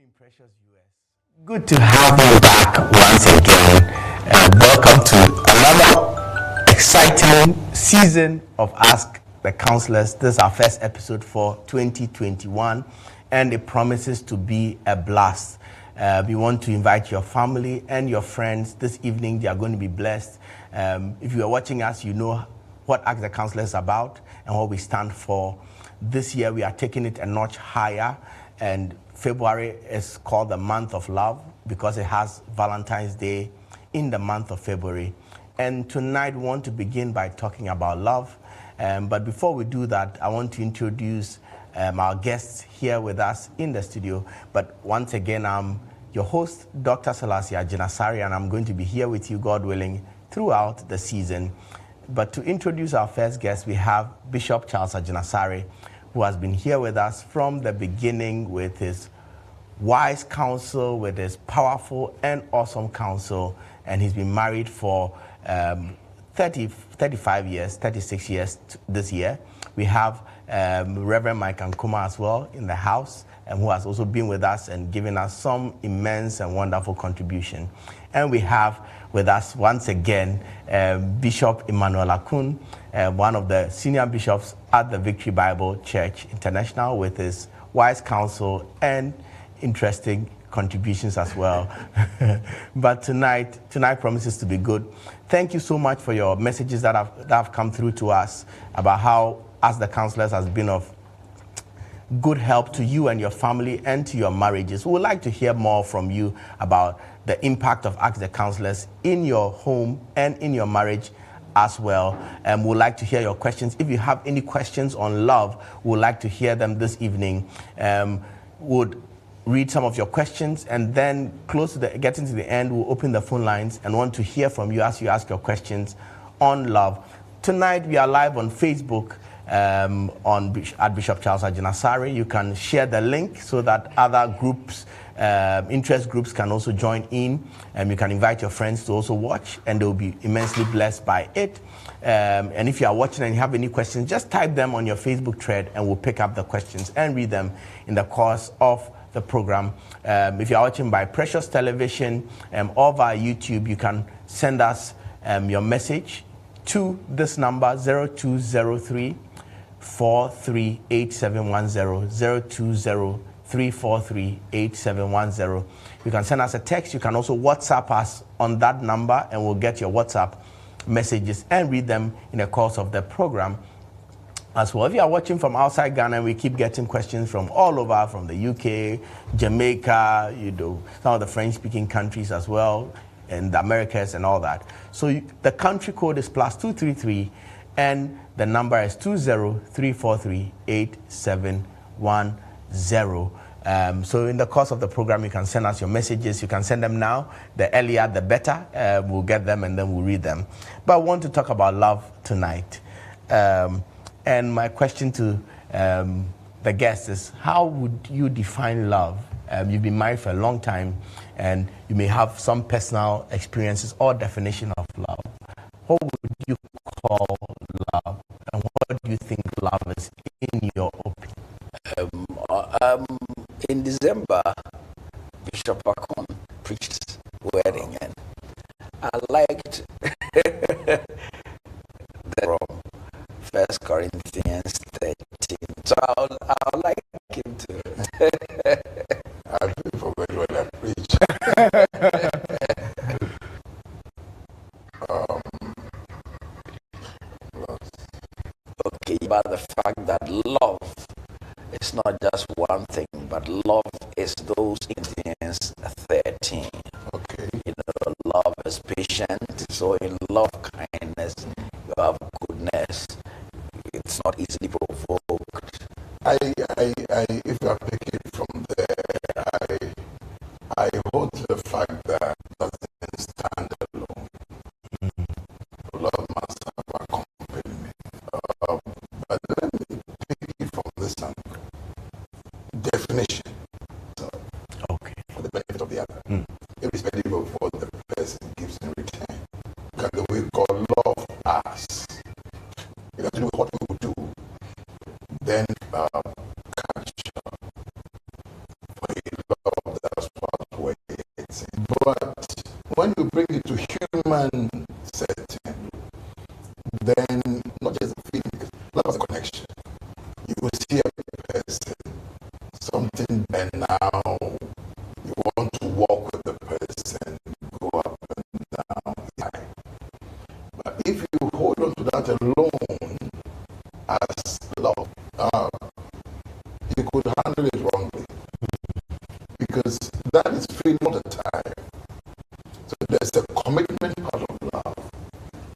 evening, precious viewers. Good to have you back once again. Welcome to another exciting season of Ask the Counselors. This is our first episode for 2021, and it promises to be a blast. We want to invite your family and your friends this evening. They are going to be blessed. If you are watching us, you know what Ask the Counselors is about and what we stand for. This year, we are taking it a notch higher, and February is called the month of love because it has Valentine's Day in the month of February. And tonight, we want to begin by talking about love. But before we do that, I want to introduce our guests here with us in the studio. But once again, I'm your host, Dr. Selassie Ajinasari, and I'm going to be here with you, God willing, throughout the season. But to introduce our first guest, we have Bishop Charles Ajinasari, who has been here with us from the beginning with his wise counsel, with his powerful and awesome counsel. And he's been married for 35 years, 36 years this year. We have Reverend Mike Ankuma as well in the house, and who has also been with us and given us some immense and wonderful contribution. And we have with us once again Bishop Emmanuel Akun, one of the senior bishops at the Victory Bible Church International, with his wise counsel and interesting contributions as well. But tonight promises to be good. Thank you so much for your messages that have come through to us about how Ask the Counselors has been of good help to you and your family and to your marriages. We would like to hear more from you about the impact of Ask the Counselors in your home and in your marriage as well. And we'd like to hear your questions. If you have any questions on love, we'd like to hear them this evening. Would read some of your questions, and then getting to the end, we'll open the phone lines and want to hear from you as you ask your questions on love. Tonight, we are live on Facebook at Bishop Charles Ajinasari. You can share the link so that other groups, interest groups, can also join in. You can invite your friends to also watch, and they'll be immensely blessed by it. And if you are watching and you have any questions, just type them on your Facebook thread, and we'll pick up the questions and read them in the course of the program. If you're watching by Precious Television or via YouTube, you can send us your message to this number, 0203 438710, 0203 438710. You can send us a text. You can also WhatsApp us on that number, and we'll get your WhatsApp messages and read them in the course of the program as well. If you are watching from outside Ghana, we keep getting questions from all over, from the UK, Jamaica, some of the French-speaking countries as well, and the Americas and all that. So the country code is +233, and the number is 203438710. So in the course of the program, you can send us your messages. You can send them now. The earlier, the better. We'll get them, and then we'll read them. But I want to talk about love tonight. And my question to the guests is, how would you define love? You've been married for a long time, and you may have some personal experiences or definition of love. What would you call love? And what do you think love is in your opinion? In December, Bishop Akon preached wedding, and I liked the from 1 Corinthians 13. So I'll like him to. I do forget what I preach. Okay, about the fact that love is not just one thing, but love is those Corinthians 13. Okay. Love is patient. So in love, kindness, you have goodness. It's not easily provoked. If you are picking from there, I hold to the fact that doesn't stand alone. Love must have accompaniment. But let me pick it from this angle. Definition. So, Okay. For the benefit of the other. Irrespective of what the person gives in return. Because the way God love us, it has to do with what we will do. Then capture for a love and now you want to walk with the person, go up and down. But if you hold on to that alone as love, you could handle it wrongly, because that is feeling all the time. So there's a commitment part of love,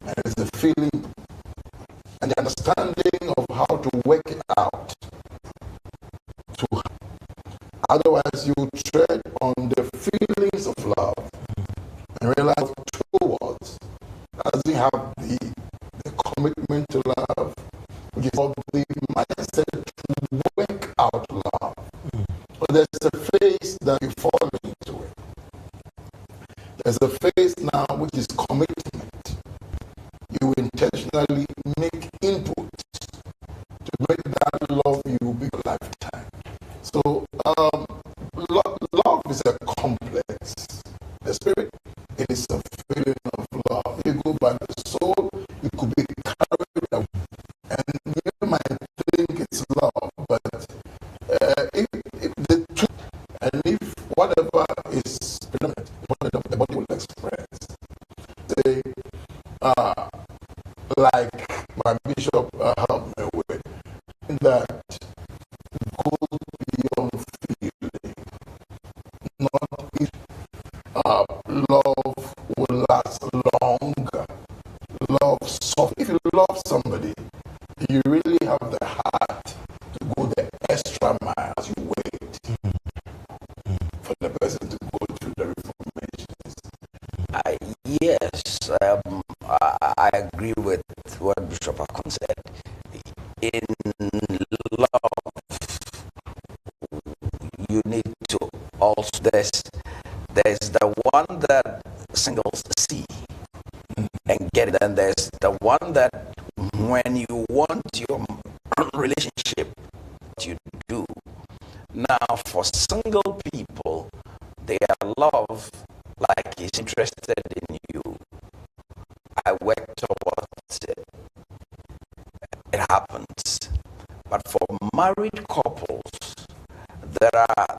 and there's the feeling and the understanding of how to work it out. Otherwise, you tread on the feelings of love and realize towards doesn't have the commitment to love, which is of the mindset to work out love. But there's a phase that you fall into it. There's a phase now which is commitment. You intentionally make input to make that love you be a lifetime. So love is a complex. The spirit, it is a feeling of love. You go by the soul, it could be carried away. And you might think it's love, but if the two, and if whatever is predominant, the body will express. Say, like my bishop helped me with, that goes beyond feeling. Not if love will last longer. Love soft. If you love somebody, you really have the heart to go the extra miles. You wait for the person to go through the reformations. Yes, I agree with what Bishop Akon said. In love, you need to also, there's the one that singles see and get it, and there's the one that when you want your relationship, you do. Now, for single people, their love, like, is interested in you. I work towards it. It happens. But for married couples, there are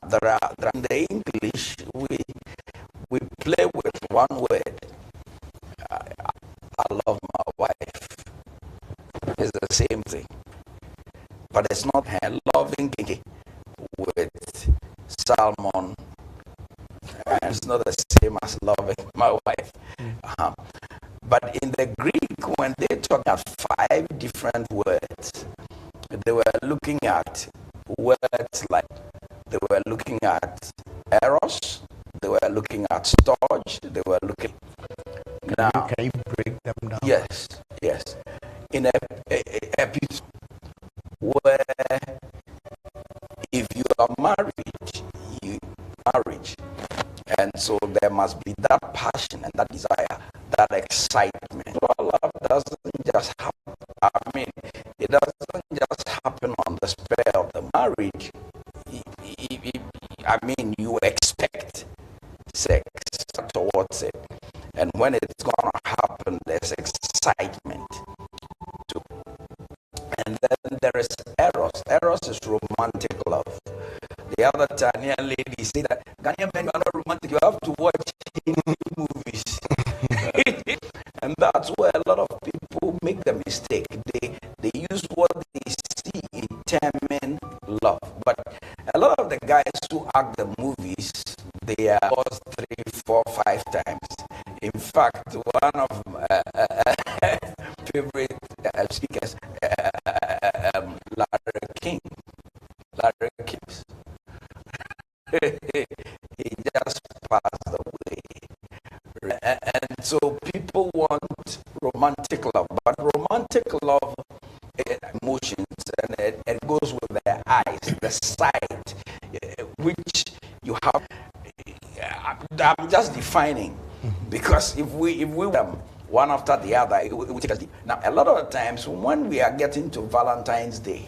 in the English, we play with one word. I love my wife. It's the same thing. But it's not her loving with salmon. And it's not the same as loving my wife. But in the Greek, when they talk about 5 different words, they were looking at words like, they were looking at eros, they were looking at storge, they were looking. Now, can you break them down? Yes. In a where if you are married, marriage, and so there must be that passion and that desire, that excitement. Love doesn't just happen. I mean, it doesn't just happen on the spur of the marriage. I mean, you expect sex towards it, and when it's gonna happen, there's excitement too. And then there is eros. Eros is romantic love. The other Ghanaian lady say that Ghanaian men are not romantic. You have to watch movies. And that's where a lot of people make the mistake. They use what they see in determine love. But a lot of the guys who act the movies, they are 3, 4, 5 times. In fact, one of my favorite speakers, Larry King. He just passed away. And so people want romantic love, but romantic love, emotions, and it goes with the eyes, the sight, which you have. I'm just defining, because if we one after the other, it will take us deep. Now, a lot of the times when we are getting to Valentine's Day,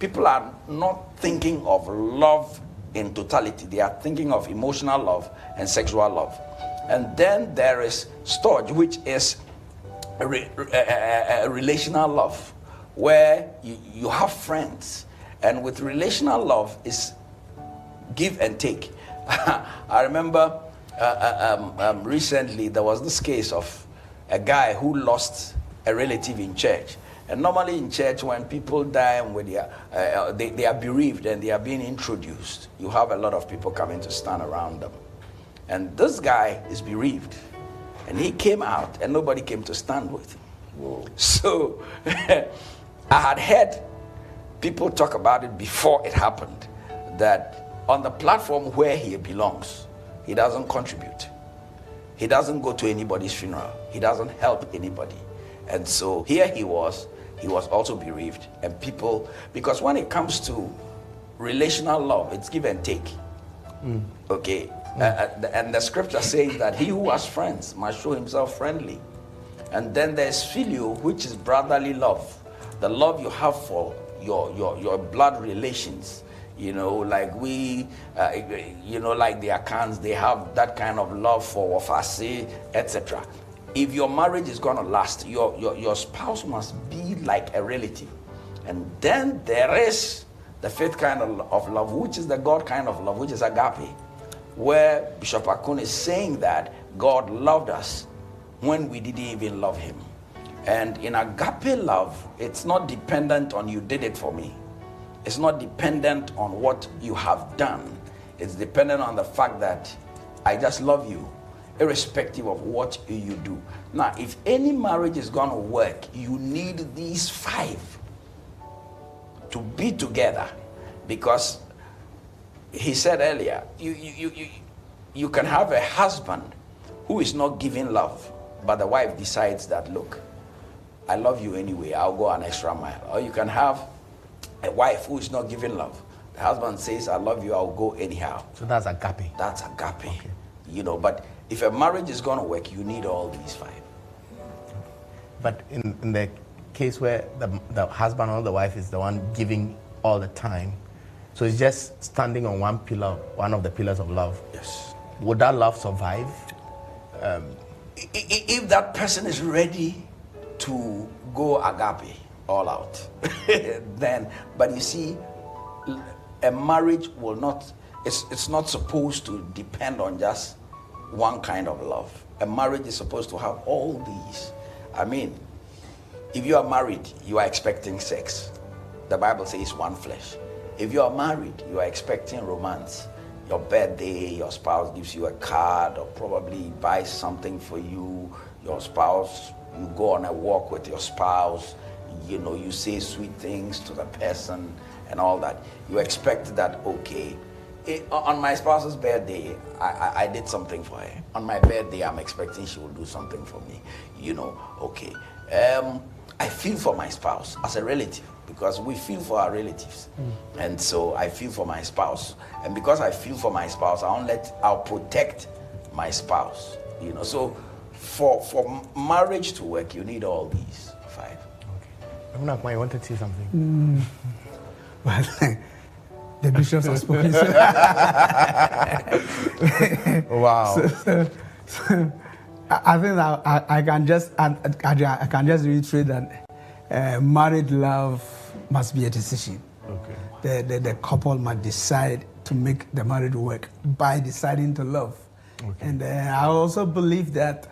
people are not thinking of love in totality. They are thinking of emotional love and sexual love. And then there is storge, which is a relational love, where you have friends. And with relational love, is give and take. I remember recently there was this case of a guy who lost a relative in church. And normally in church, when people die and they are bereaved and they are being introduced, you have a lot of people coming to stand around them. And this guy is bereaved. And he came out and nobody came to stand with him. Whoa. So I had heard people talk about it before it happened, that on the platform where he belongs, he doesn't contribute. He doesn't go to anybody's funeral. He doesn't help anybody. And so here he was also bereaved. And people, because when it comes to relational love, it's give and take. Okay? And the scripture says that he who has friends must show himself friendly. And then there's filial, which is brotherly love. The love you have for your blood relations. You know, like we, like the Akans, they have that kind of love for Wafase, etc. If your marriage is going to last, your spouse must be like a relative. And then there is the fifth kind of love, which is the God kind of love, which is agape, where Bishop Akun is saying that God loved us when we didn't even love him. And in agape love, it's not dependent on you did it for me. It's not dependent on what you have done. It's dependent on the fact that I just love you, irrespective of what you do. Now, if any marriage is going to work, you need these five to be together. Because he said earlier, you can have a husband who is not giving love, but the wife decides that, look, I love you anyway, I'll go an extra mile. Or you can have a wife who is not giving love. The husband says, I love you, I'll go anyhow. So that's agape. That's agape. Okay. You know, but if a marriage is going to work, you need all these five. But in the case where the husband or the wife is the one giving all the time, so it's just standing on one pillar, one of the pillars of love. Yes. Would that love survive? If that person is ready to go agape, all out, then, but you see, a marriage will not, it's not supposed to depend on just one kind of love. A marriage is supposed to have all these. I mean, if you are married, you are expecting sex. The Bible says one flesh. If you are married, you are expecting romance. Your birthday, your spouse gives you a card or probably buys something for you. Your spouse, you go on a walk with your spouse. You know, you say sweet things to the person and all that. You expect that, okay, on my spouse's birthday, I did something for her. On my birthday, I'm expecting she will do something for me. You know, okay. I feel for my spouse as a relative because we feel for our relatives. And so I feel for my spouse. And because I feel for my spouse, I'll protect my spouse. You know, so for marriage to work, you need all these five. Okay. You wanted to say something? Well, the bishops have spoken. Wow. So I think that I can just reiterate that married love must be a decision. Okay. The couple must decide to make the marriage work by deciding to love. Okay. And I also believe that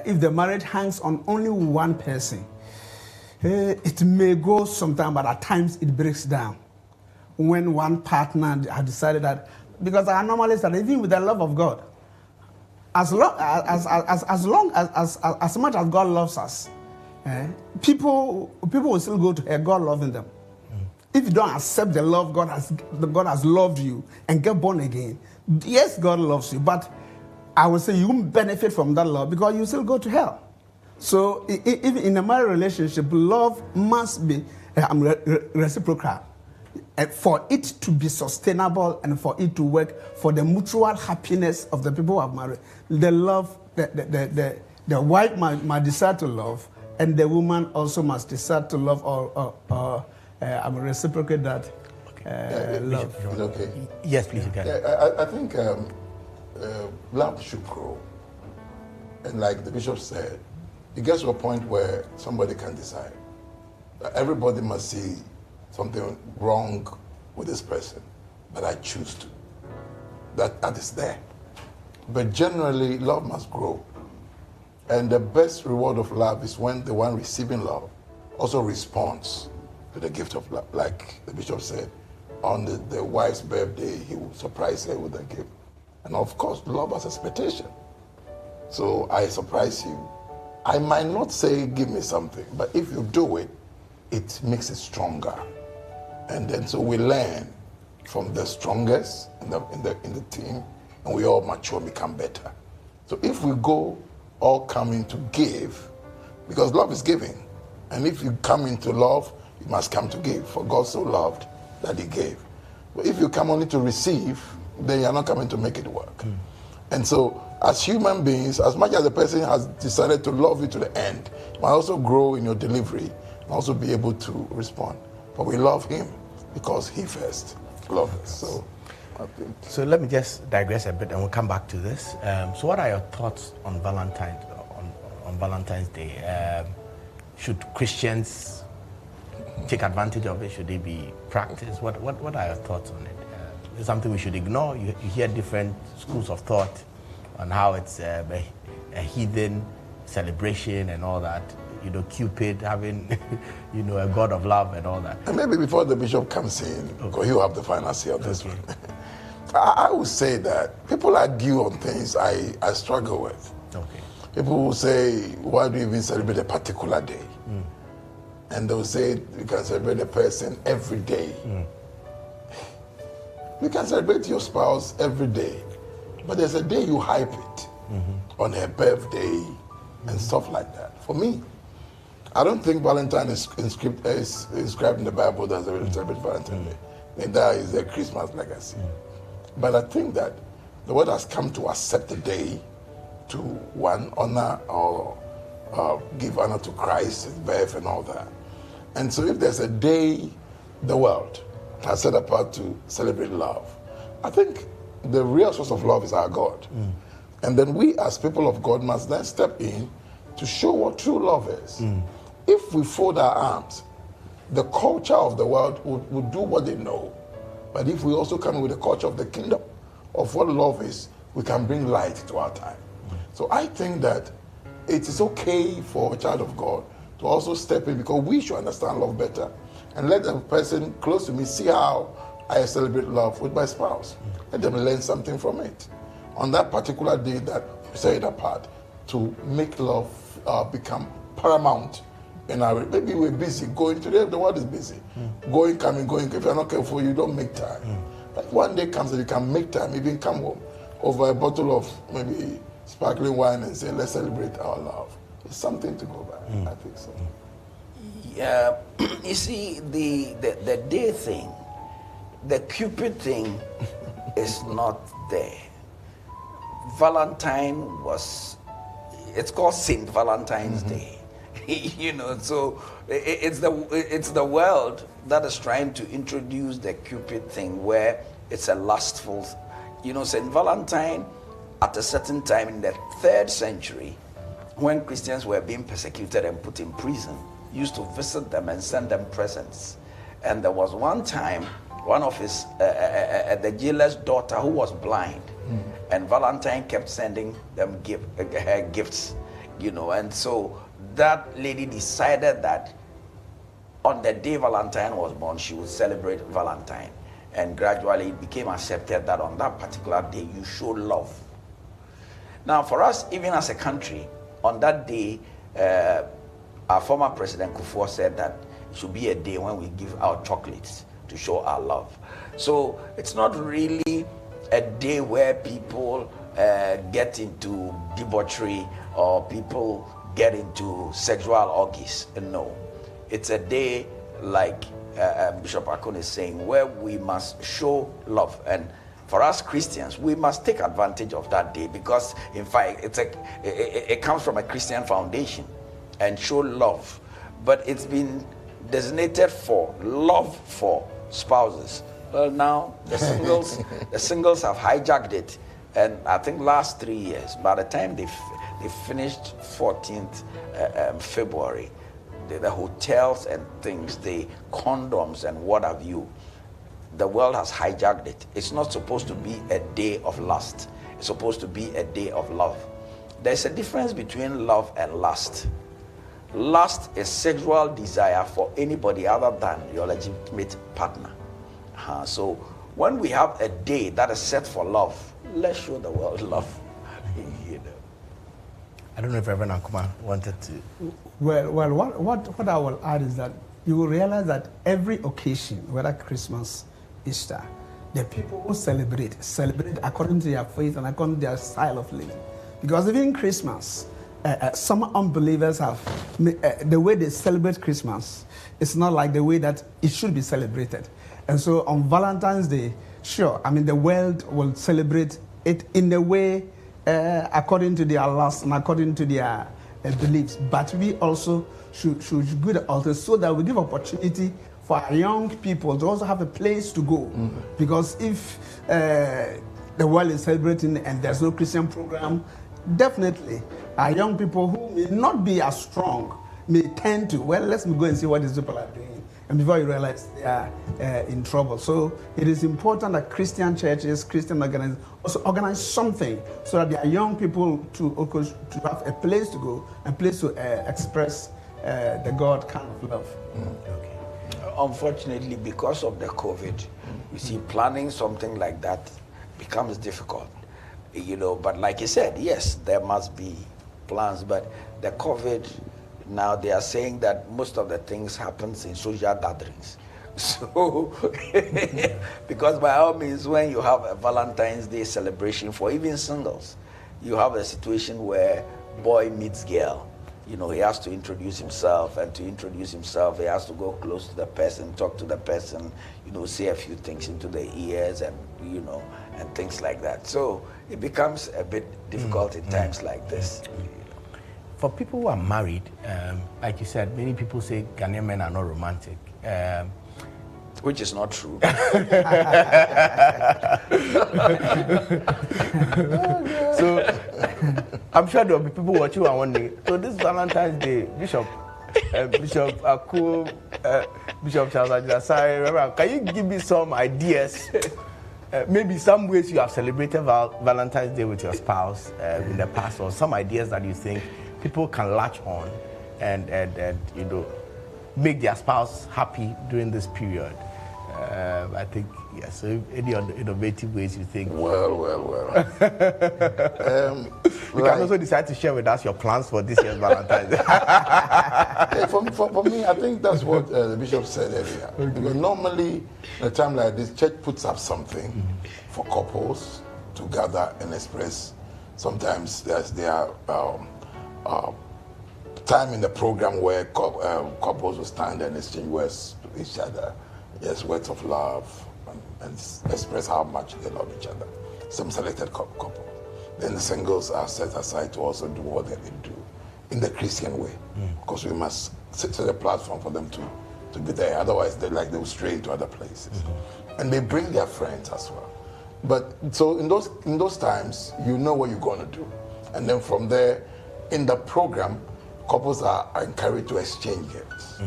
if the marriage hangs on only one person, it may go sometime, but at times it breaks down. When one partner has decided that, because I normally say that even with the love of God, as much as God loves us, people will still go to hell, God loving them. If you don't accept the love God has loved you and get born again, yes, God loves you, but I would say you won't benefit from that love because you still go to hell. So even in a marriage relationship, love must be reciprocal. For it to be sustainable and for it to work for the mutual happiness of the people who have married, the love, the wife must decide to love, and the woman also must decide to love, or reciprocate that love. Is it okay? Yes, please, you can. I think love should grow. And like the bishop said, it gets to a point where somebody can decide. Everybody must see something wrong with this person, but I choose to. that is there. But generally, love must grow. And the best reward of love is when the one receiving love also responds to the gift of love. Like the bishop said, on the wife's birthday, he will surprise her with a gift. And of course, love has expectation. So I surprise you. I might not say, give me something, but if you do it, it makes it stronger. And then so we learn from the strongest in the team, and we all mature and become better. So if we go all coming to give, because love is giving, and if you come into love, you must come to give, for God so loved that he gave. But if you come only to receive, then you're not coming to make it work. And so as human beings, as much as the person has decided to love you to the end, you might also grow in your delivery and also be able to respond. But we love him because he first loved us. So I think. So let me just digress a bit and we'll come back to this. So what are your thoughts on Valentine's Day? Should Christians take advantage of it? Should they be practiced? What are your thoughts on it? Is it something we should ignore? You hear different schools of thought on how it's a heathen celebration and all that. You know, Cupid having, you know, a god of love and all that. And maybe before the bishop comes in, because he'll have the final say on this one. I would say that people argue on things I struggle with. Okay. People will say, why do you even celebrate a particular day? And they'll say, you can celebrate a person every day. You can celebrate your spouse every day, but there's a day you hype it on her birthday and stuff like that. For me, I don't think Valentine is inscribed in the Bible that they celebrate Valentine's Day. Neither is a Christmas legacy. But I think that the world has come to accept the day to one, honor or give honor to Christ, his birth and all that. And so if there's a day the world has set apart to celebrate love, I think the real source of love is our God. And then we as people of God must then step in to show what true love is. If we fold our arms, the culture of the world would do what they know. But if we also come with the culture of the kingdom, of what love is, we can bring light to our time. So I think that it is okay for a child of God to also step in, because we should understand love better and let the person close to me see how I celebrate love with my spouse. Let them learn something from it. On that particular day that we set it apart, to make love become paramount. And maybe we're busy going today, the world is busy. Going, coming, going. If you're not careful, you don't make time. But one day comes that you can make time, even come home over a bottle of maybe sparkling wine and say, let's celebrate our love. It's something to go by. I think so. Yeah, you see, the day thing, the Cupid thing is not there. Valentine it's called Saint Valentine's Day. You know, so it's the world that is trying to introduce the Cupid thing, where it's a lustful, you know. Saint Valentine, at a certain time in the 3rd century, when Christians were being persecuted and put in prison, used to visit them and send them presents. And there was one time, one of his the jailer's daughter who was blind, and Valentine kept sending them gifts, you know. And so that lady decided that on the day Valentine was born, she would celebrate Valentine. And gradually it became accepted that on that particular day you show love. Now for us, even as a country, on that day, our former President Kufuor said that it should be a day when we give out chocolates to show our love. So it's not really a day where people get into debauchery or people get into sexual orgies. No, it's a day like Bishop Akon is saying, where we must show love. And for us Christians, we must take advantage of that day, because in fact it comes from a Christian foundation, and show love. But it's been designated for love for spouses. Well, now the singles have hijacked it, and I think last 3 years, by the time they finished 14th February, the hotels and things, the condoms and what have you, the world has hijacked it. It's not supposed to be a day of lust. It's supposed to be a day of love. There's a difference between love and lust. Lust is sexual desire for anybody other than your legitimate partner. So when we have a day that is set for love, let's show the world love. You know. I don't know if Reverend Ankuma wanted to. Well, what I will add is that you will realize that every occasion, whether Christmas, Easter, the people who celebrate according to their faith and according to their style of living. Because even Christmas, some unbelievers have, the way they celebrate Christmas, it's not like the way that it should be celebrated. And so on Valentine's Day, sure, I mean, the world will celebrate it in the way according to their lust and according to their beliefs. But we also should go to the altar so that we give opportunity for our young people to also have a place to go. Mm-hmm. Because if the world is celebrating and there's no Christian program, definitely our young people who may not be as strong may tend to, well, let's go and see what these people are doing. And before you realize they are in trouble. So it is important that Christian churches, Christian organizations also organize something so that their young people to have a place to go, a place to express the God kind of love. Okay. Unfortunately, because of the COVID, you see, planning something like that becomes difficult. You know, but like you said, yes, there must be plans, but the COVID, now they are saying that most of the things happens in social gatherings. So, because by all means, when you have a Valentine's Day celebration for even singles, you have a situation where boy meets girl. You know, he has to introduce himself, and to introduce himself, he has to go close to the person, talk to the person, you know, say a few things into their ears, and, you know, and things like that. So it becomes a bit difficult in times like this. For people who are married, like you said, many people say Ghanaian men are not romantic. Which is not true. So I'm sure there will be people watching who are wondering, so this Valentine's Day, Bishop Aku, Bishop Charles Ajasai, can you give me some ideas? Maybe some ways you have celebrated Valentine's Day with your spouse in the past, or some ideas that you think people can latch on and you know, make their spouse happy during this period. I think, yes. So any innovative ways you think? Well. You can also decide to share with us your plans for this year's Valentine's Day. For me, I think that's what the bishop said earlier. Okay. Because normally, at a time like this, church puts up something for couples to gather and express. Sometimes there are time in the program where couples will stand and exchange words to each other. Yes, words of love, and express how much they love each other. Some selected couple. Then the singles are set aside to also do what they do in the Christian way. Because we must set a platform for them to be there. Otherwise, they will stray into other places. And they bring their friends as well. But so in those times, you know what you're going to do. And then from there, in the program, couples are encouraged to exchange gifts.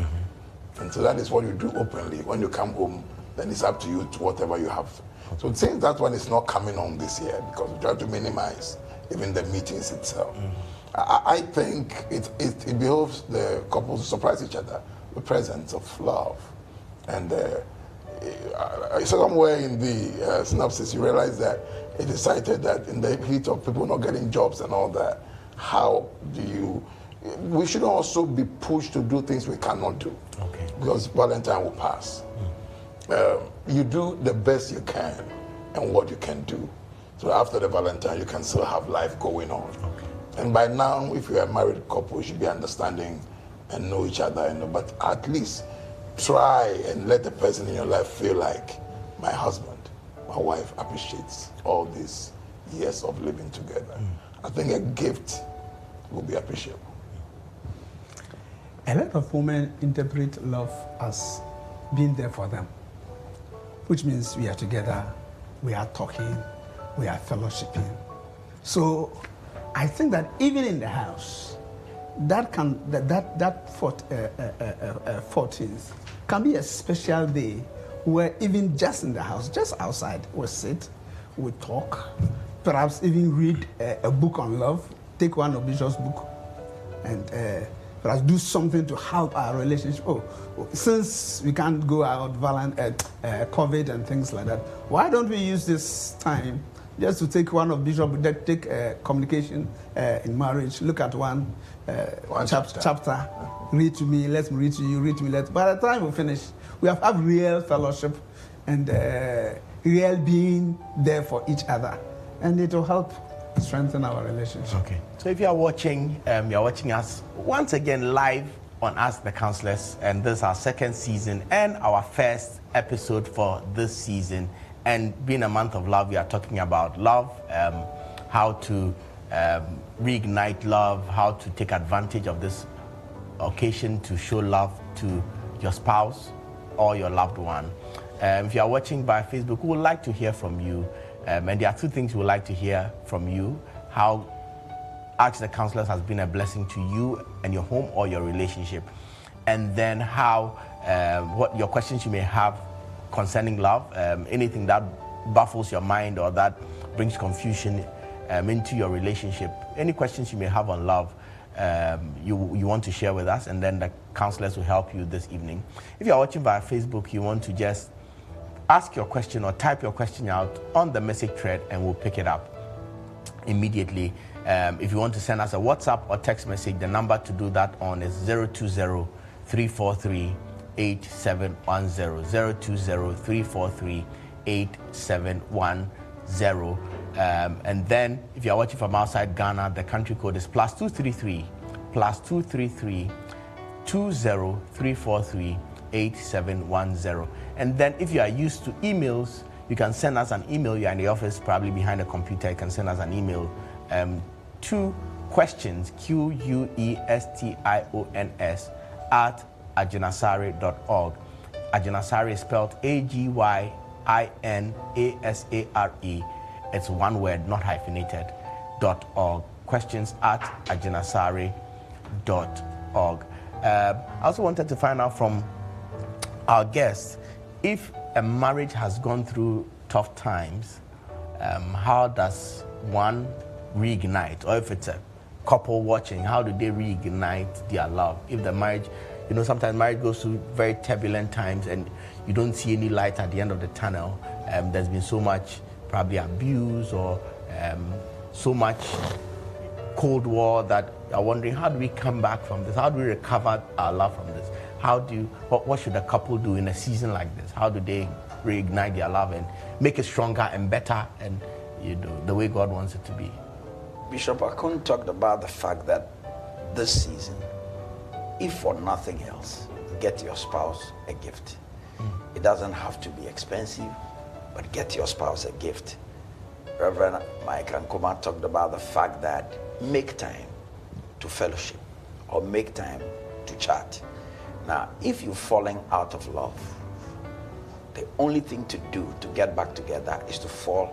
And so that is what you do openly. When you come home, then it's up to you to whatever you have. So since that one is not coming on this year, because we try to minimize even the meetings itself, I think it behoves the couples to surprise each other with presents of love. And somewhere in the synopsis, you realize that it is cited that in the heat of people not getting jobs and all that, how do you... We should also be pushed to do things we cannot do. Okay. Because Valentine will pass. You do the best you can and what you can do. So after the Valentine, you can still have life going on. Okay. And by now, if you're a married couple, you should be understanding and know each other. But at least try and let the person in your life feel like my husband, my wife appreciates all these years of living together. I think a gift will be appreciable. A lot of women interpret love as being there for them, which means we are together, we are talking, we are fellowshipping. So I think that even in the house, that 14th can be a special day where even just in the house, just outside, we sit, we talk, perhaps even read a book on love, take one of Bishop's book, and perhaps do something to help our relationship. Since we can't go out, COVID and things like that, why don't we use this time just to take one of Bishop, take communication in marriage, look at one chapter, read to me, let me read to you, read to me. By the time we finish, we have real fellowship and real being there for each other. And it will help strengthen our relationship. Okay. So if you are watching us once again live on Ask the Counselors, and this is our second season and our first episode for this season. And being a month of love, we are talking about love, how to reignite love, how to take advantage of this occasion to show love to your spouse or your loved one. If you are watching by Facebook, we would like to hear from you. And there are two things we would like to hear from you: how Ask the Counselors has been a blessing to you and your home or your relationship, and then how what your questions you may have concerning love, anything that baffles your mind or that brings confusion into your relationship, any questions you may have on love, you want to share with us, and then the counselors will help you this evening. If you are watching via Facebook, you want to just ask your question or type your question out on the message thread and we'll pick it up immediately. If you want to send us a WhatsApp or text message, the number to do that on is 020-343-8710, 020-343-8710. And then if you are watching from outside Ghana, the country code is +233 20-343-8710. And then if you are used to emails, you can send us an email. You're in the office, probably behind a computer. You can send us an email to questions, questions, @agyinasare.org. Agyinasare is spelled AGYINASARE. It's one word, not hyphenated, .org. Questions @agyinasare.org. I also wanted to find out from our guests, if a marriage has gone through tough times, how does one reignite? Or if it's a couple watching, how do they reignite their love? If the marriage, sometimes marriage goes through very turbulent times and you don't see any light at the end of the tunnel. There's been so much probably abuse or so much Cold War that you're wondering, how do we come back from this? How do we recover our love from this? What should a couple do in a season like this? How do they reignite their love and make it stronger and better and the way God wants it to be? Bishop Akun talked about the fact that this season, if for nothing else, get your spouse a gift. It doesn't have to be expensive, but get your spouse a gift. Reverend Mike Ankoma talked about the fact that make time to fellowship or make time to chat. Now, if you're falling out of love, the only thing to do to get back together is to fall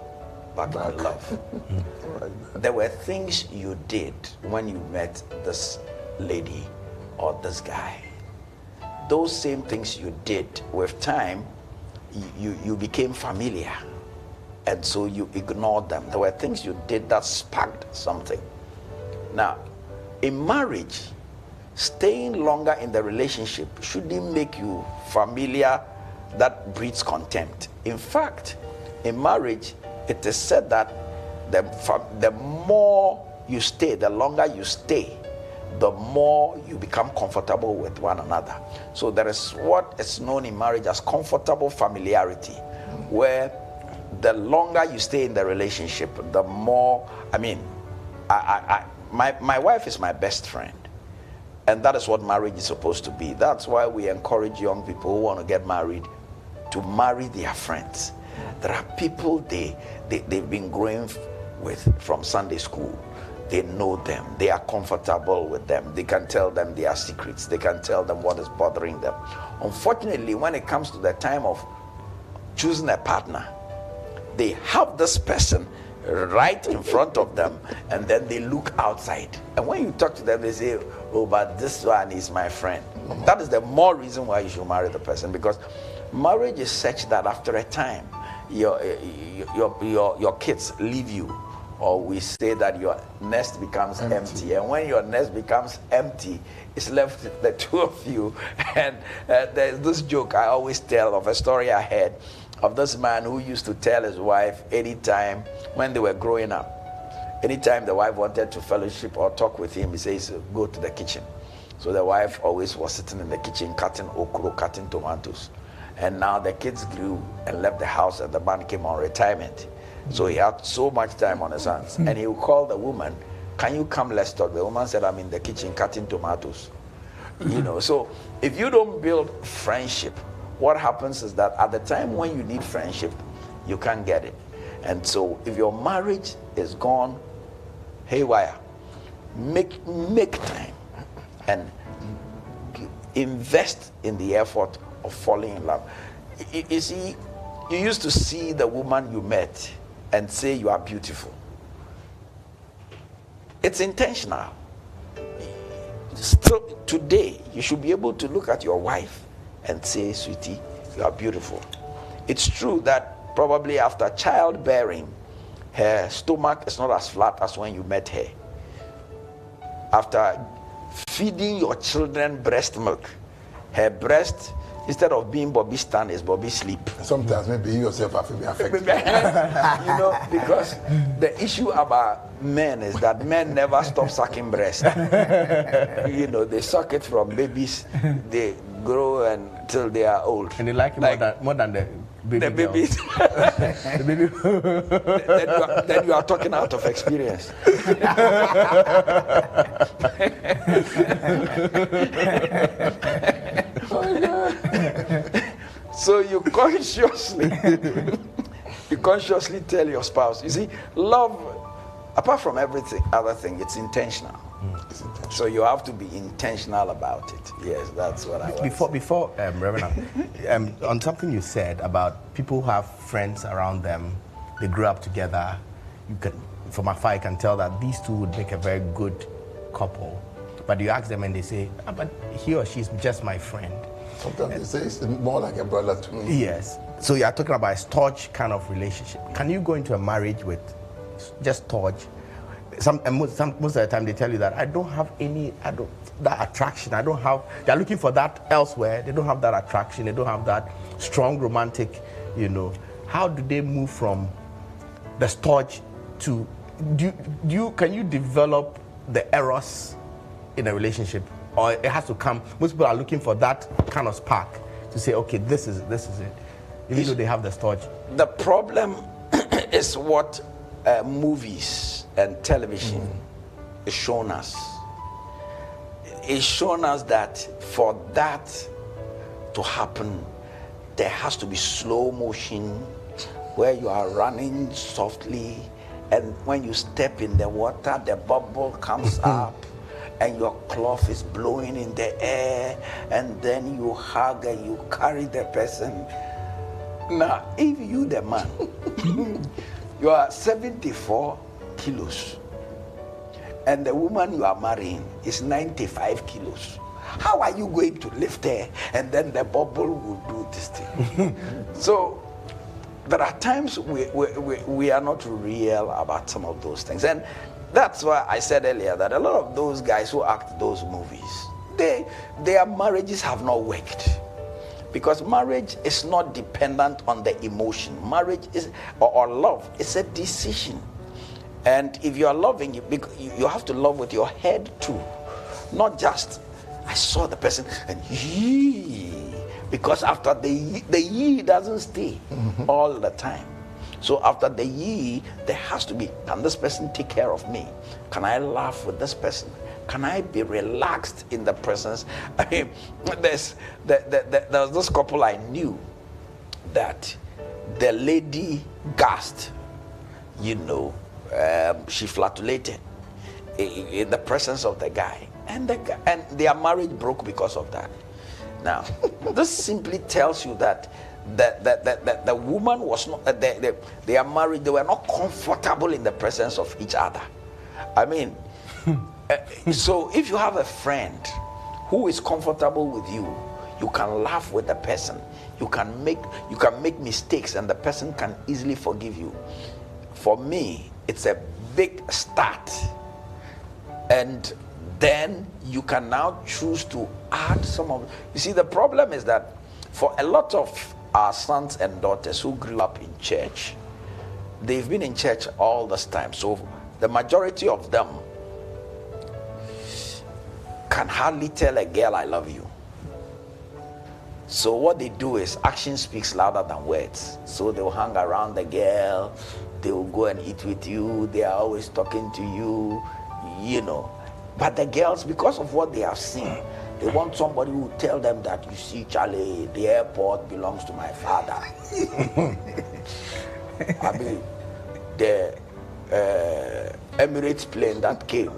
back in love. There were things you did when you met this lady or this guy. Those same things you did, with time, you became familiar. And so you ignored them. There were things you did that sparked something. Now, in marriage, staying longer in the relationship shouldn't make you familiar that breeds contempt. In fact, in marriage, it is said that the more you stay, the longer you stay, the more you become comfortable with one another. So there is what is known in marriage as comfortable familiarity, where the longer you stay in the relationship, the more, my wife is my best friend. And that is what marriage is supposed to be. That's why we encourage young people who want to get married to marry their friends. There are people they've been growing with from Sunday school. They know them. They are comfortable with them. They can tell them their secrets. They can tell them what is bothering them. Unfortunately, when it comes to the time of choosing a partner, they have this person right in front of them, and then they look outside. And when you talk to them, they say, oh, but this one is my friend. That is the more reason why you should marry the person, because Marriage is such that after a time, your kids leave you, or we say that your nest becomes empty. And when your nest becomes empty, it's left the two of you. And there's this joke I always tell of a story I heard of this man who used to tell his wife anytime when they were growing up, anytime the wife wanted to fellowship or talk with him, he says, go to the kitchen. So the wife always was sitting in the kitchen cutting okra, cutting tomatoes. And now the kids grew and left the house, and the man came on retirement. So he had so much time on his hands. And he would call the woman, can you come, let's talk? The woman said, I'm in the kitchen cutting tomatoes. You know, so if you don't build friendship, what happens is that at the time when you need friendship, you can't get it. And so if your marriage is gone haywire, make time and invest in the effort of falling in love. You see, you used to see the woman you met and say you are beautiful. It's intentional. Still today, you should be able to look at your wife and say, sweetie, you are beautiful. It's true that probably after childbearing, her stomach is not as flat as when you met her. After feeding your children breast milk, her breast, instead of being Bobby stand, is Bobby sleep. Sometimes maybe you yourself have to be affected. You know, because the issue about men is that men never stop sucking breast. You know, they suck it from babies, they grow until they are old. And they like it more than the babies. The baby. then you are talking out of experience. So you consciously tell your spouse. You see, love, apart from everything other thing, it's intentional. It's intentional. So you have to be intentional about it. Yes, that's what I want. Before Reverend, on something you said about people who have friends around them, they grew up together. You can, from afar, you can tell that these two would make a very good couple. But you ask them and they say, but he or she is just my friend. Sometimes they say it's more like a brother to me. Yes. So you are talking about a storge kind of relationship. Can you go into a marriage with just storge? Most of the time they tell you that that attraction. They're looking for that elsewhere. They don't have that attraction. They don't have that strong romantic, How do they move from the storge to, can you develop the eros in a relationship? Or it has to come, most people are looking for that kind of spark to say, okay, this is it. Even though they have the storge. The problem is what movies and television is shown us. It's shown us that for that to happen, there has to be slow motion where you are running softly, and when you step in the water, the bubble comes up and your cloth is blowing in the air, and then you hug and you carry the person. Now, if you, the man, you are 74 kilos, and the woman you are marrying is 95 kilos, how are you going to lift her and then the bubble will do this thing? So there are times we are not real about some of those things. And that's why I said earlier that a lot of those guys who act those movies, their marriages have not worked. Because marriage is not dependent on the emotion. Marriage is, or love, it's a decision. And if you are loving, you have to love with your head too. Not just, I saw the person and yee. Because after the yee doesn't stay all the time. So after the yee, there has to be, can this person take care of me? Can I laugh with this person? Can I be relaxed in the presence? I mean, there was this couple I knew that the lady gasped, she flatulated in the presence of the guy. And their marriage broke because of that. Now, this simply tells you that the woman was not, they are married, they were not comfortable in the presence of each other. I mean, so if you have a friend who is comfortable with you, You can laugh with the person. You can make mistakes, and the person can easily forgive you. For me, it's a big start. And then you can now choose to add some of. You see, the problem is that for a lot of our sons and daughters who grew up in church, they've been in church all this time. So the majority of them can hardly tell a girl, I love you. So what they do is action speaks louder than words. So they'll hang around the girl, they will go and eat with you, they are always talking to you, you know. But the girls, because of what they have seen, they want somebody who will tell them that, you see, Charlie, the airport belongs to my father. I mean, the Emirates plane that came,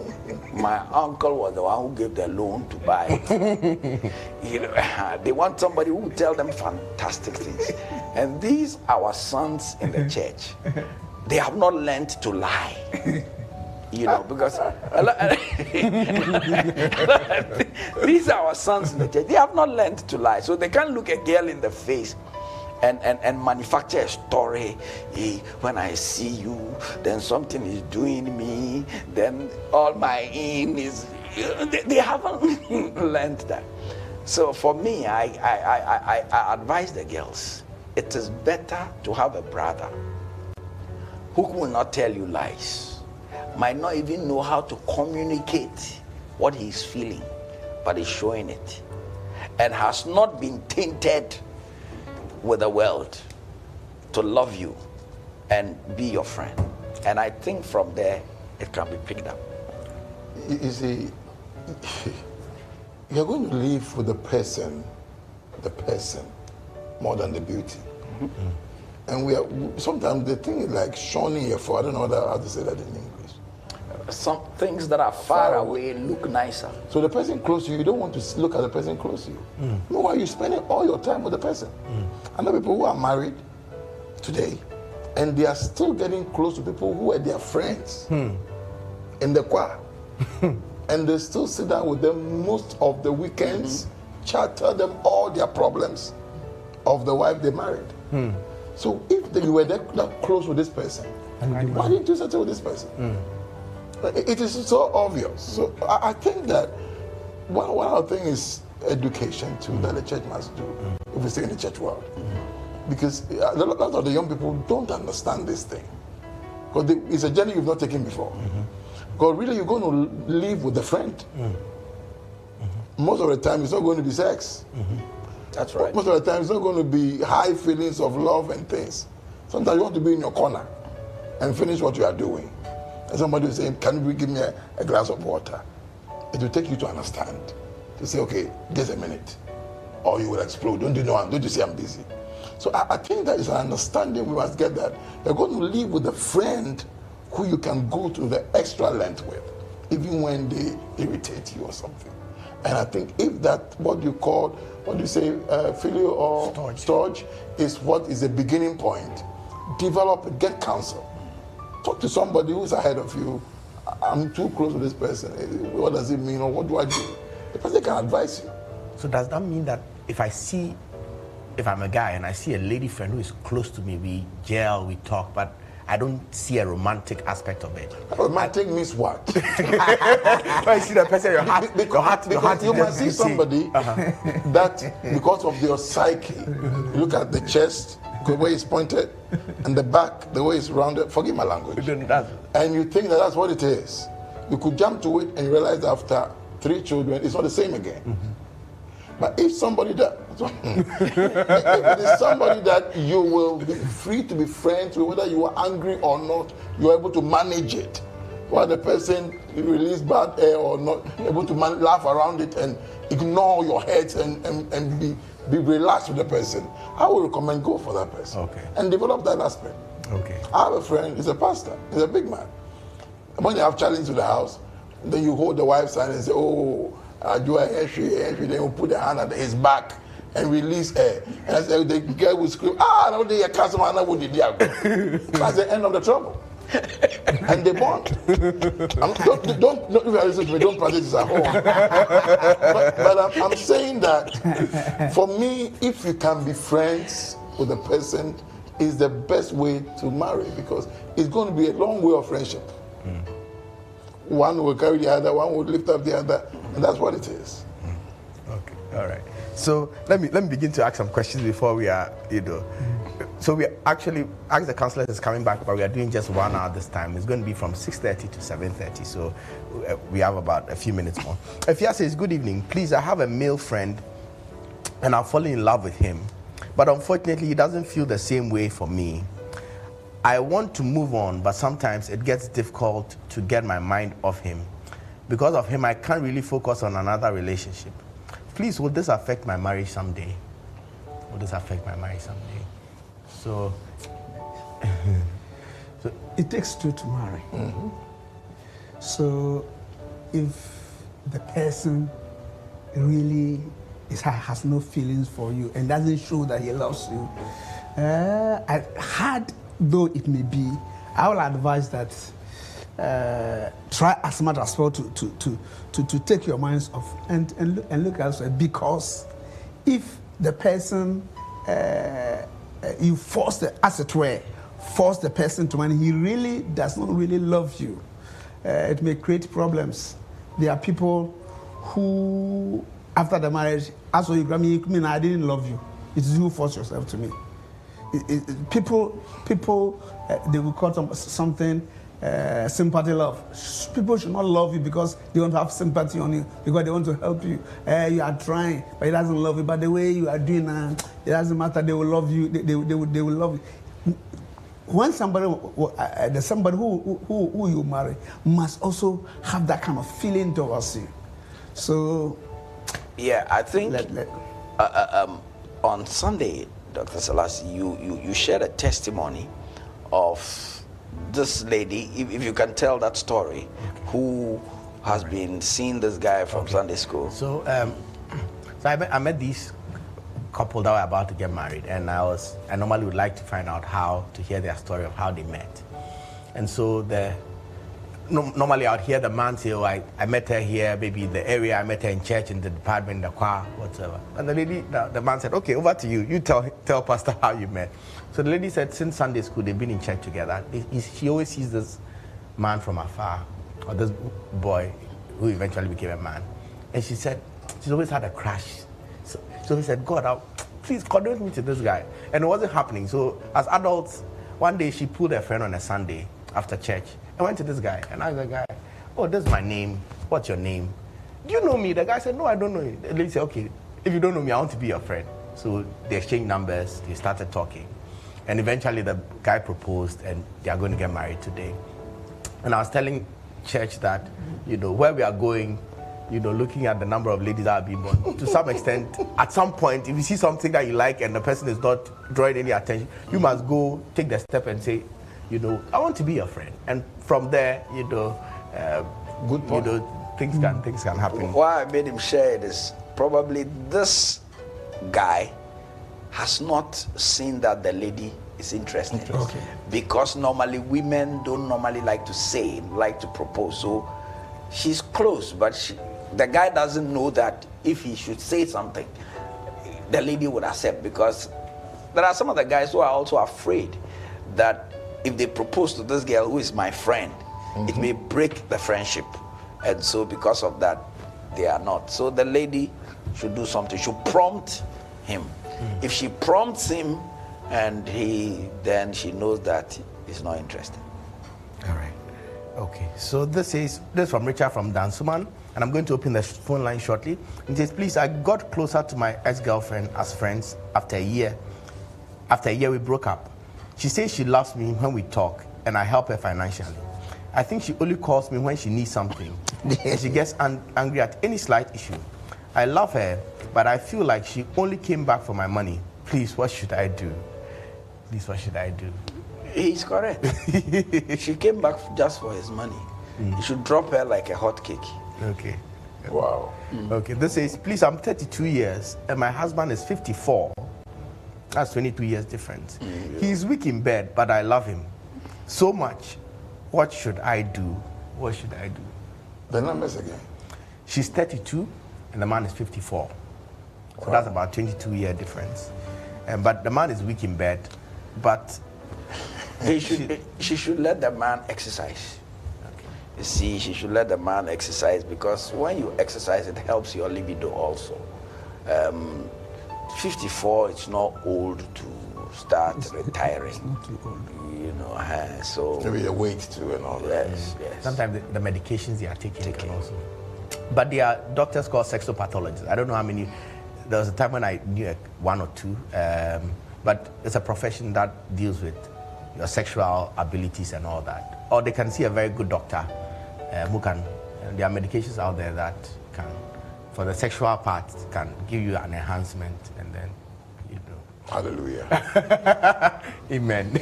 my uncle was the one who gave the loan to buy it. You know, they want somebody who will tell them fantastic things. And these our sons in the church, they have not learned to lie. You know, because these are our sons in the church. They have not learned to lie. So they can't look a girl in the face and manufacture a story. When I see you, then something is doing me, then all my aim is. They haven't learned that. So for me, I advise the girls, it is better to have a brother who will not tell you lies, might not even know how to communicate what he's feeling, but is showing it, and has not been tainted with the world, to love you and be your friend. And I think from there it can be picked up. You see, you're going to live with the person more than the beauty. Mm-hmm. And sometimes the thing is like shunning your for, I don't know how to say that in English. Some things that are far away look nicer. So the person close to you, you don't want to look at the person close to you. Meanwhile, you're spending all your time with the person. I know people who are married today, and they are still getting close to people who are their friends in the choir. And they still sit down with them most of the weekends, tell them all their problems of the wife they married. So if you were that close with this person, why didn't you settle with this person? It is so obvious. So I think that one of the things is education too, that the church must do, if we stay in the church world. Because a lot of the young people don't understand this thing. Because it's a journey you've not taken before. Because really you're going to live with a friend. Most of the time it's not going to be sex. That's right. Most of the time it's not going to be high feelings of love and things. Sometimes you want to be in your corner and finish what you are doing. And somebody is saying, can you give me a glass of water? It will take you to understand. To say, okay, just a minute. Or you will explode. Don't you see I'm busy? So I think that is an understanding we must get, that you're going to live with a friend who you can go to the extra length with, even when they irritate you or something. And I think if that, what you say, filial or storage, is what is the beginning point, develop, get counsel. Talk to somebody who's ahead of you. I'm too close to this person. What does it mean, or what do I do? The person can advise you. So does that mean that if I'm a guy and I see a lady friend who is close to me, we gel, we talk, but I don't see a romantic aspect of it? Romantic means what? When you see the person, your heart you must see somebody that, because of your psyche, you look at the chest, the way it's pointed, and the back, the way it's rounded. Forgive my language. And you think that that's what it is. You could jump to it and you realize after 3 children, it's not the same again. But if somebody that, if it is somebody that you will be free to be friends with, whether you are angry or not, you are able to manage it. While the person release bad air or not, able to laugh around it and ignore your heads and be relaxed with the person, I would recommend go for that person. Okay. And develop that aspect. Okay. I have a friend, he's a pastor, he's a big man. When you have challenge to the house, then you hold the wife's hand and say, oh, do I entry, then you put the hand at his back and release air. And the girl will scream, no, they customer, I would. That's the end of the trouble. and they bond. Don't if you are listening to me, don't practice this at home. but I'm saying that for me, if you can be friends with a person, is the best way to marry, because it's going to be a long way of friendship. One will carry the other, one will lift up the other, and that's what it is. Okay, all right. So let me begin to ask some questions before we are, So we actually, Ask the Counsellors is coming back, but we are doing just 1 hour this time. It's going to be from 6:30 to 7:30, so we have about a few minutes more. Efia says, good evening. Please, I have a male friend, and I've fallen in love with him. But unfortunately, he doesn't feel the same way for me. I want to move on, but sometimes it gets difficult to get my mind off him. Because of him, I can't really focus on another relationship. Please, will this affect my marriage someday? Will this affect my marriage someday? So it takes two to marry. Mm-hmm. So if the person really has no feelings for you and doesn't show that he loves you, hard though it may be, I will advise that try as much as possible to take your minds off and look elsewhere, because if the person you force the person to marry, he really does not really love you, it may create problems. There are people who, after the marriage, ask you, I didn't love you. It's you who force yourself to me. People, they will call something sympathy love. People should not love you because they want to have sympathy on you, because they want to help you. You are trying, but he doesn't love you. But the way you are doing, it doesn't matter. They will love you. They will love you. When somebody who you marry must also have that kind of feeling towards you. So, yeah, I think on Sunday, Dr. Selassie, you shared a testimony of this lady, if you can tell that story, who has been seeing this guy from Sunday school. So, I met these couple that were about to get married, and I normally would like to find out how to hear their story of how they met. And so normally I would hear the man say, oh, I met her here, maybe in the area, I met her in church, in the department, in the choir, whatever. And the man said, okay, over to you. You tell Pastor how you met. So the lady said, since Sunday school, they've been in church together. She always sees this man from afar, or this boy who eventually became a man. And she said, she's always had a crush. So he said, God, please connect me to this guy. And it wasn't happening. So as adults, one day she pulled her friend on a Sunday after church and went to this guy. And asked the guy, oh, this is my name. What's your name? Do you know me? The guy said, no, I don't know you. The lady said, okay, if you don't know me, I want to be your friend. So they exchanged numbers. They started talking. And eventually the guy proposed, and they are going to get married today. And I was telling church that, where we are going, looking at the number of ladies that are being born, to some extent, at some point, if you see something that you like and the person is not drawing any attention, you must go take the step and say, I want to be your friend. And from there, good point. Things can happen. Why I made him share it is probably this guy has not seen that the lady is interested. Okay. Because normally women don't normally like to propose. So she's close, but the guy doesn't know that if he should say something, the lady would accept, because there are some of the guys who are also afraid that if they propose to this girl who is my friend, it may break the friendship. And so because of that, they are not. So the lady should do something, should prompt him. If she prompts him and then she knows that he's not interested. All right. Okay. So this is from Richard from Dansuman, and I'm going to open the phone line shortly. It says, please, I got closer to my ex-girlfriend as friends after a year. After a year, we broke up. She says she loves me when we talk, and I help her financially. I think she only calls me when she needs something, and she gets angry at any slight issue. I love her, but I feel like she only came back for my money. Please, what should I do? Please, what should I do? He's correct. She came back just for his money. You should drop her like a hot cake. Okay. Wow. Okay, this says, please, I'm 32 years, and my husband is 54. That's 22 years difference. He's weak in bed, but I love him so much. What should I do? What should I do? The numbers again. She's 32 and the man is 54. So that's about 22-year difference. But the man is weak in bed. But she should let the man exercise. okay. You see, she should let the man exercise, because when you exercise, it helps your libido also. 54, it's not old to start retiring. It's not too old. You know, so Maybe the weight too and all that. yes, yes. Sometimes the medications they are taking can also. But there are doctors called sexopathologists. I don't know how many. There was a time when I knew one or two. But it's a profession that deals with your sexual abilities and all that. Or they can see a very good doctor who can. There are medications out there that can, for the sexual part, can give you an enhancement, and then, you know. Hallelujah. Amen.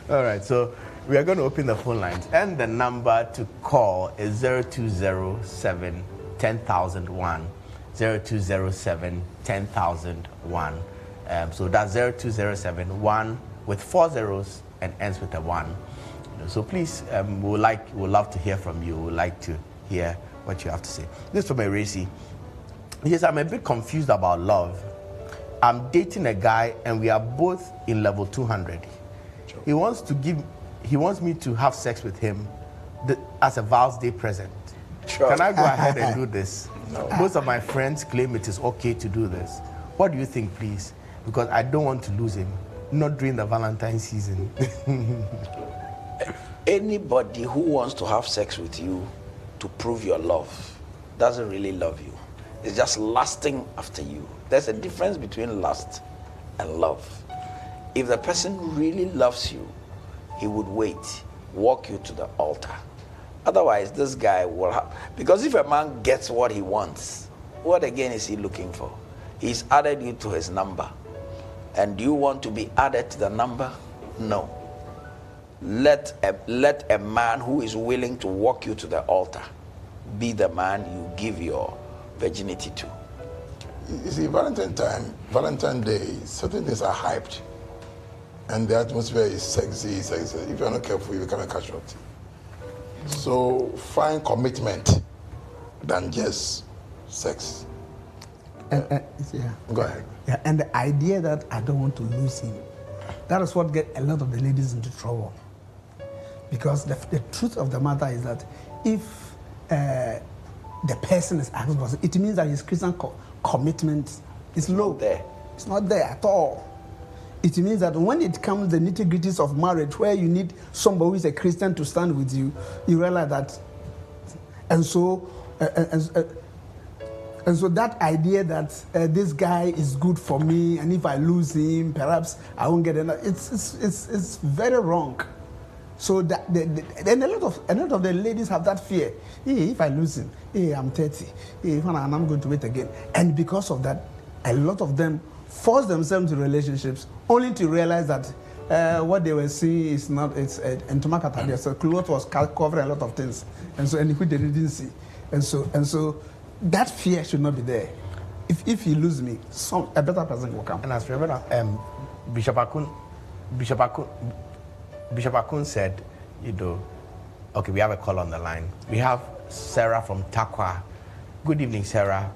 All right, so we are going to open the phone lines, and the number to call is 0207 10001. 0207 10001. So that's 0207 1 with 4 zeros and ends with a 1. You know, so please, we'd love to hear from you. We'd like to hear what you have to say. This is from Eracy. He says, I'm a bit confused about love. I'm dating a guy and we are both in level 200. Sure. He wants me to have sex with him as a Val's Day present. Sure. Can I go ahead and do this? No. Most of my friends claim it is okay to do this. What do you think, please? Because I don't want to lose him, not during the Valentine season. Anybody who wants to have sex with you to prove your love doesn't really love you. It's just lusting after you. There's a difference between lust and love. If the person really loves you, he would wait, walk you to the altar. Otherwise, this guy will have, because if a man gets what he wants, what again is he looking for? He's added you to his number. And do you want to be added to the number? No. Let a man who is willing to walk you to the altar be the man you give your virginity to. You see, Valentine Day, certain things are hyped. And the atmosphere is sexy. If you're not careful, you become a casualty. So find commitment than just sex. Yeah. Go ahead. Yeah, and the idea that I don't want to lose him, that is what gets a lot of the ladies into trouble. Because the truth of the matter is that if the person is asking for it, means that his Christian commitment is low. There. It's not there at all. It means that when it comes to the nitty-gritties of marriage, where you need somebody who is a Christian to stand with you, you realize that. And so that idea that this guy is good for me, and if I lose him, perhaps I won't get enough. It's very wrong. So then a lot of the ladies have that fear. Hey, if I lose him, hey, I'm 30. Hey, I'm going to wait again. And because of that, a lot of them force themselves into relationships only to realize that what they were seeing is not. It's and to mark at so clothes was covering a lot of things, and which they didn't see, and so that fear should not be there. If you lose me, a better person will come. And as Reverend Bishop Akun said, you know, okay, we have a call on the line. We have Sarah from Takwa. Good evening, Sarah.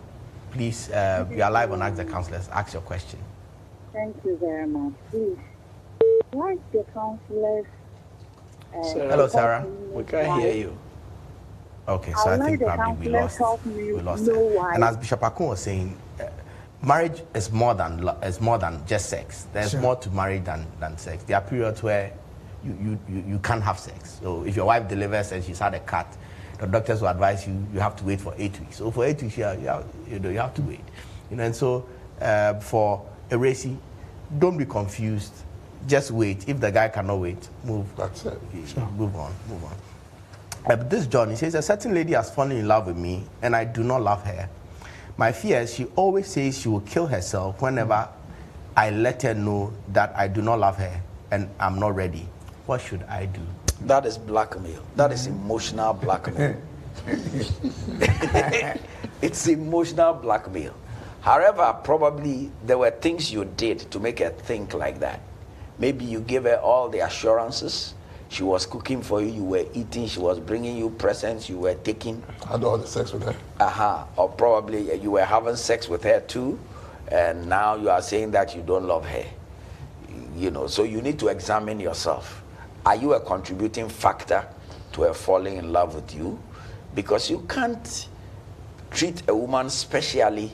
Please, we are live on Ask the Counsellors. Ask your question. Thank you very much. Please, why the counselors? Hello, Sarah. We can't hear you. Okay, so I think probably we lost her. And as Bishop Akun was saying, marriage is more than just sex. There's more to marriage than sex. There are periods where you can't have sex. So if your wife delivers and she's had a cut, the doctors will advise you have to wait for 8 weeks. So for 8 weeks, you have to wait. You know, and so for Eracy, don't be confused. Just wait. If the guy cannot wait, move. That's it. Move on. This John, he says, a certain lady has fallen in love with me and I do not love her. My fear is she always says she will kill herself whenever I let her know that I do not love her and I'm not ready. What should I do? That is blackmail. That is emotional blackmail. It's emotional blackmail. However, probably there were things you did to make her think like that. Maybe you gave her all the assurances. She was cooking for you, you were eating, she was bringing you presents, you were taking. Had all the sex with her. Or probably you were having sex with her too, and now you are saying that you don't love her. You know, so you need to examine yourself. Are you a contributing factor to her falling in love with you? Because you can't treat a woman specially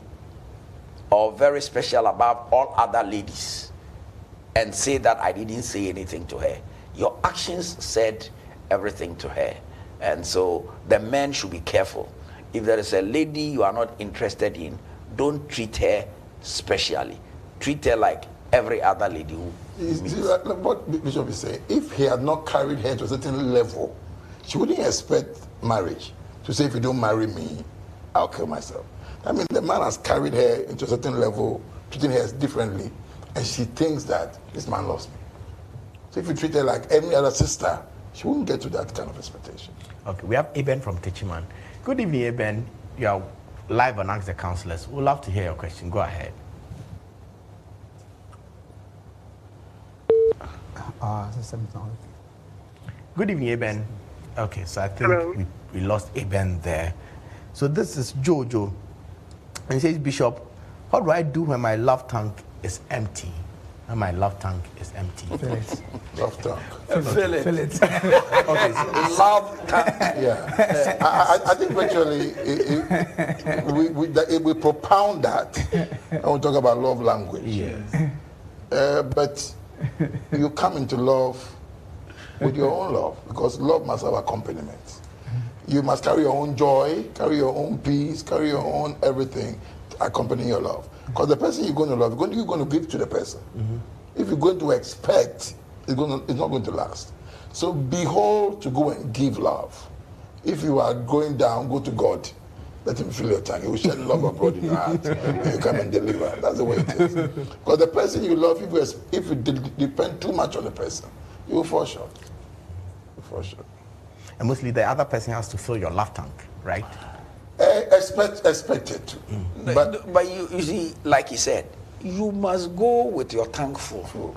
or very special above all other ladies and say that I didn't say anything to her. Your actions said everything to her. And so the men should be careful. If there is a lady you are not interested in, don't treat her specially. Treat her like every other lady who meets. What Bishop is saying, if he had not carried her to a certain level, she wouldn't expect marriage. To say, if you don't marry me, I'll kill myself. I mean, the man has carried her into a certain level, treating her differently, and she thinks that this man loves me. So if you treat her like any other sister, she wouldn't get to that kind of expectation. Okay, we have Eben from Techiman. Good evening, Eben. You are live on Ask the Counsellors. We'd love to hear your question. Go ahead. Good evening, Eben. Okay, so I think we lost Eben there. So this is Jojo. And he says, Bishop, what do I do when my love tank is empty? When my love tank is empty. Fill it. Love tank. Fill it. Fill it. Okay, so Love tank. Yeah. I think virtually we propound that and we talk about love language. yes. But you come into love with your own love, because love must have accompaniment. You must carry your own joy, carry your own peace, carry your own everything to accompany your love. Because the person you're going to love, you're going to give to the person. If you're going to expect, it's not going to last. So behold to go and give love. If you are going down, go to God. Let him fill your tank. He will shed love abroad in your heart. And you come and deliver. That's the way it is. Because the person you love, if you depend too much on the person, you will fall short. You will fall short. And mostly the other person has to fill your love tank, right? Expect it to. But you see, like he said, you must go with your tank full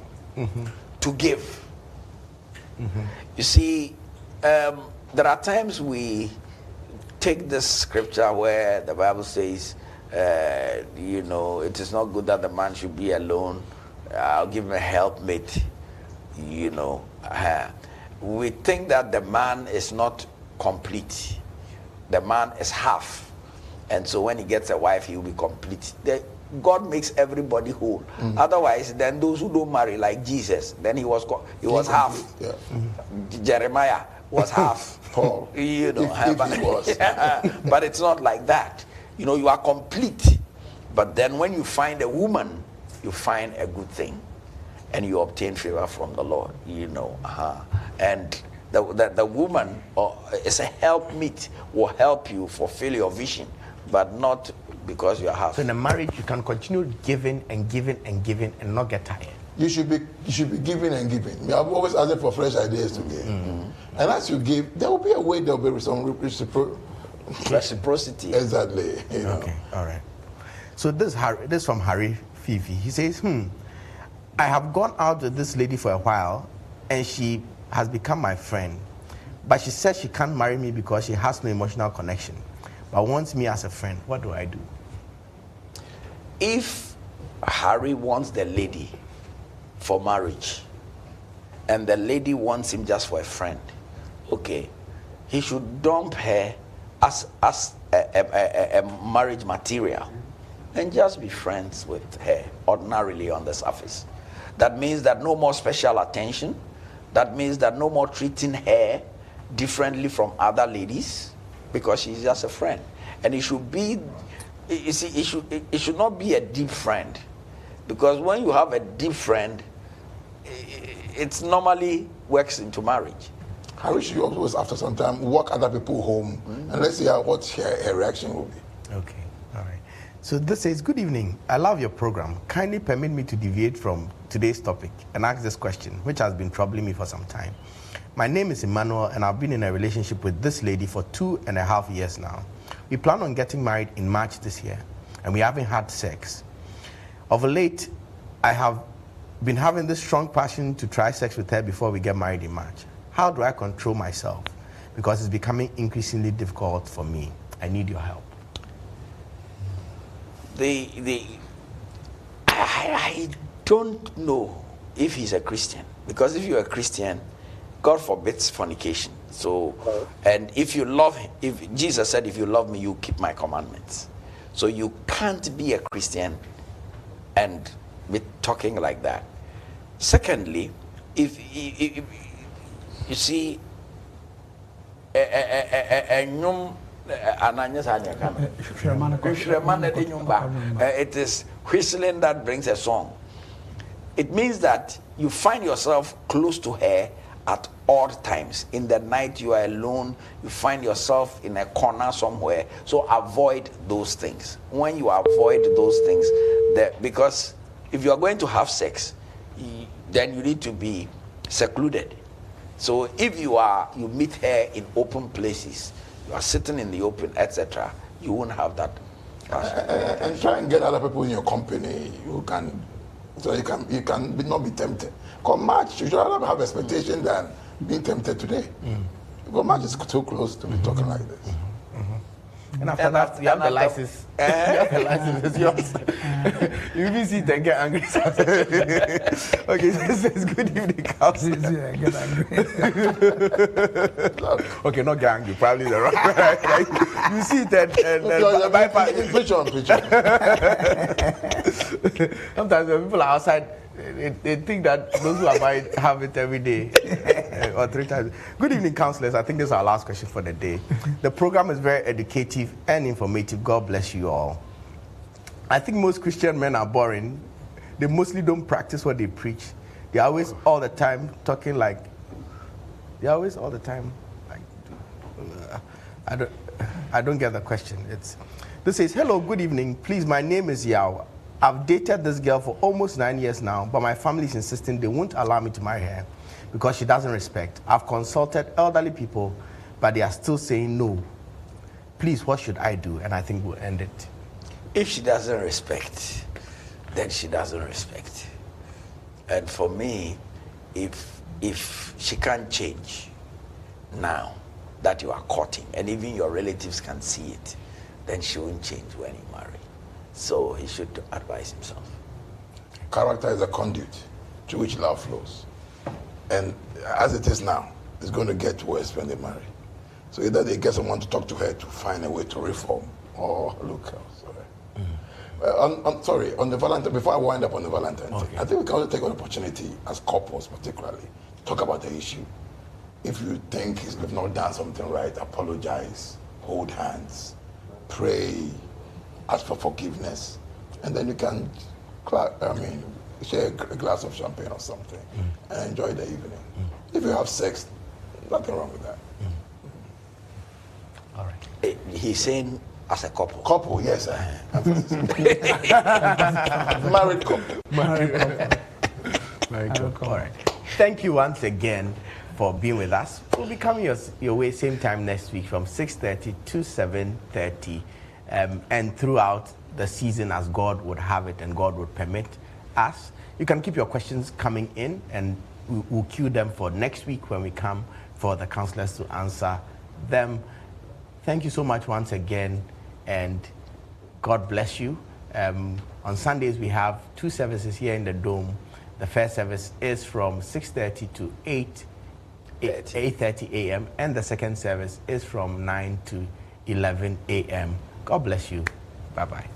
to give. You see, there are times we take this scripture where the Bible says, you know, it is not good that the man should be alone. I'll give him a helpmate. You know, we think that the man is not complete. The man is half. And so when he gets a wife, he will be complete. God makes everybody whole. Otherwise, then those who don't marry, like Jesus, then he was half. Yeah. Jeremiah was half. Paul. You know, if he was. But it's not like that. You know, you are complete. But then when you find a woman, you find a good thing. And you obtain favor from the Lord, you know. And the woman is a helpmeet, will help you fulfill your vision, but not because you are half. So in a marriage, you can continue giving and giving and giving and not get tired. You should be giving and giving. I've always asked for fresh ideas to give. And as you give, there will be a way, there will be some reciprocity. Exactly. You know. Okay, all right. So this from Harry Fifi. He says, I have gone out with this lady for a while, and she has become my friend. But she says she can't marry me because she has no emotional connection, but wants me as a friend. What do I do? If Harry wants the lady for marriage, and the lady wants him just for a friend, okay, he should dump her as a marriage material and just be friends with her ordinarily on the surface. That means that no more special attention. That means that no more treating her differently from other ladies, because she's just a friend. And it should be, you see, it should not be a deep friend, because when you have a deep friend, it normally works into marriage. Harry should always, after some time, walk other people home, and let's see what her reaction will be. Okay, all right. So this says, good evening. I love your program. Kindly permit me to deviate from today's topic and ask this question, which has been troubling me for some time. My name is Emmanuel, and I've been in a relationship with this lady for 2.5 years now. We plan on getting married in March this year, and we haven't had sex. Of late, I have been having this strong passion to try sex with her before we get married in March. How do I control myself? Because it's becoming increasingly difficult for me. I need your help. I don't know if he's a Christian, because if you're a Christian, God forbids fornication. So, and if you love him, if Jesus said, if you love me, you keep my commandments. So you can't be a Christian and be talking like that. Secondly, if you see, it is whistling that brings a song. It means that you find yourself close to her at all times. In the night you are alone, you find yourself in a corner somewhere. So avoid those things. When you avoid those things, because if you are going to have sex, then you need to be secluded. So if you meet her in open places, you are sitting in the open, etc., you won't have that passion. And try and get other people in your company. You can not be tempted. Because March, you should rather have expectation than being tempted today. Because March is too close to be talking like this. And after that, you have the license. You have the license, it's yours. You even see them get angry. Okay, so it says, good evening, counselor. Yeah, get angry. Okay, not get angry, probably the wrong right? You see that and bypass. Preach on. Sometimes when people are outside, they think that those who are buying have it every day or 3 times. Good evening, counselors. I think this is our last question for the day. The program is very educative and informative. God bless you all. I think most Christian men are boring. They mostly don't practice what they preach. They're always all the time talking like. I don't get the question. This says, hello, good evening. Please, my name is Yao. I've dated this girl for almost 9 years now, but my family is insisting they won't allow me to marry her because she doesn't respect. I've consulted elderly people, but they are still saying no. Please, what should I do? And I think we'll end it. If she doesn't respect, then she doesn't respect. And for me, if she can't change now that you are courting, and even your relatives can see it, then she won't change when you marry. So he should advise himself. Character is a conduit to which love flows. And as it is now, it's going to get worse when they marry. So either they get someone to talk to her to find a way to reform, or look elsewhere. On the Valentine, before I wind up on the Valentine thing, I think we can also take an opportunity as couples particularly to talk about the issue. If you think you've not done something right, apologize, hold hands, pray, ask for forgiveness, and then you can share a glass of champagne or something and enjoy the evening. If you have sex, nothing wrong with that. All right. He's saying as a couple. Couple, yes, sir. Married couple. Married couple. All right. Thank you once again for being with us. We'll be coming your way same time next week from 6:30 to 7:30. And throughout the season as God would have it and God would permit us. You can keep your questions coming in and we'll queue them for next week when we come for the counselors to answer them. Thank you so much once again and God bless you. On Sundays we have 2 services here in the Dome. The first service is from 6:30 to 8:30 a.m. and the second service is from 9 to 11 a.m. God bless you. Bye-bye.